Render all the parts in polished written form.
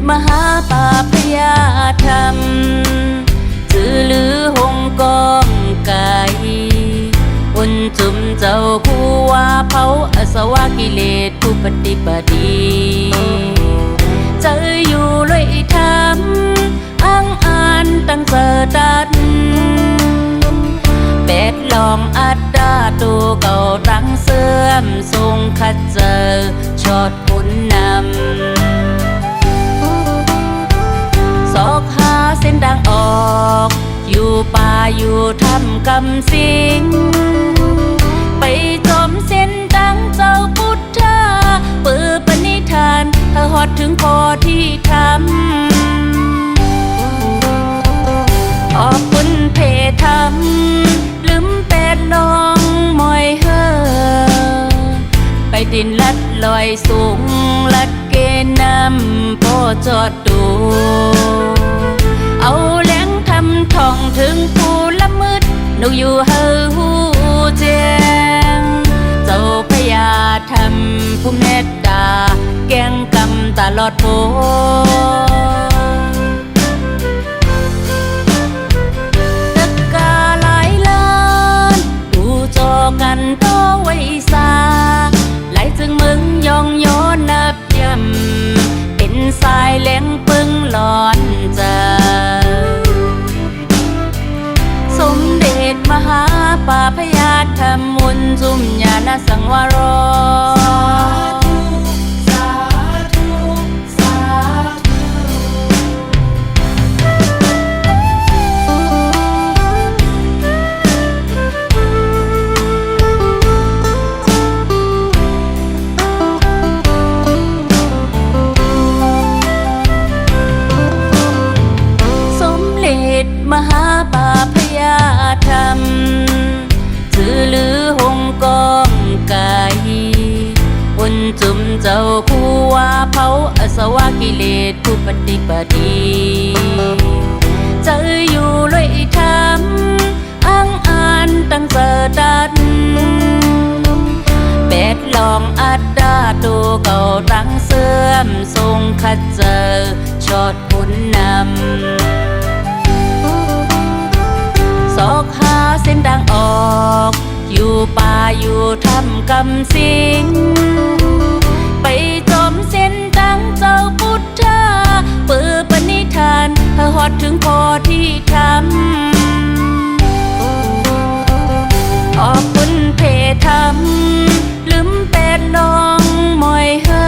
มหาปาพยาธรรมจือลือหงกองไก่อุนจุมเจ้าคู่ว่าเผาอสวะกิเลสผู้ปฏิบัติเจออยู่เลยธรรมอ้างอ่านตั้งเจอตัดเป็ดลองอัดดาตัวเก่าตั้งเสื่อมทรงขัดเจอชอดผลนำสอกหาเส้นดังออกอยู่ป่าอยู่ทำกำสิงไปจมเส้นดังเจ้าพุทธาเปิดปณิธานเธอหอดถึงพอที่ทำออกคุณเพธรรมลืมเป็ดลองมอยเฮอไปดินลัดลอยสูงลัดเกนำโปจอดดูเอาแหลงทำท่องถึงผู้ละมืดหนูอยู่เฮอหูแจ้งเจ้าพญาธรรมผู้เมตตาแกงกำตลอดโพกันโตไว้ซาไหลจึงมึงยองโยนนับยำเป็นสายแหลงปึงหลอนใจสมเด็จมหาปาพยาธรรมมุนจุมญาณสังวโรมหาปาพยาธรรมจือลือหงกองไก่อุนจุมเจ้าคู่ว่าเผาอสวะกิเลสผู้ปฏิบัติเจออยู่เลยธรรมอ้างอ่านตั้งเจอตัดเป็ดลองอัดดาตัวเก่าตั้งเสื่อมทรงขัดเจอชอดผลนำสอกหาเส้นดังออกอยู่ป่าอยู่ทำกำสิงไปจมเส้นดังเจ้าพุทธาเปิดปณิธานเธอหอดถึงพอที่ทำออกคุณเพธรรมลืมเป็ดลองมอยเฮอ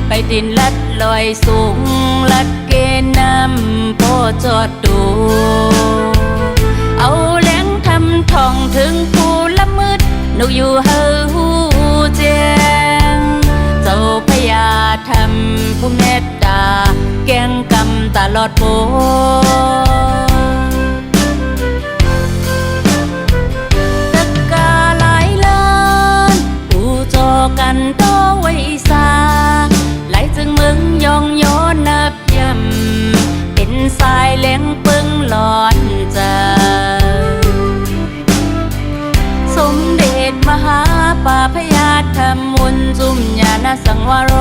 ไปดินลัดลอยสูงลัดเกนำโปจอดดูเอาแหลงทำท่องถึงผู้ละมืดหนูอยู่เฮอหูแจ้งเจ้าพญาธรรมผู้เมตตาแกงกำตลอดโพตะกาหลายล้านผู้จอกันโตไว้ซาไหลจึงมึงยองโยนนับยำเป็นสายแหลงปึงหลอนใจสมเด็จมหาปาพยาธรรมมุนจุมญาณสังวโร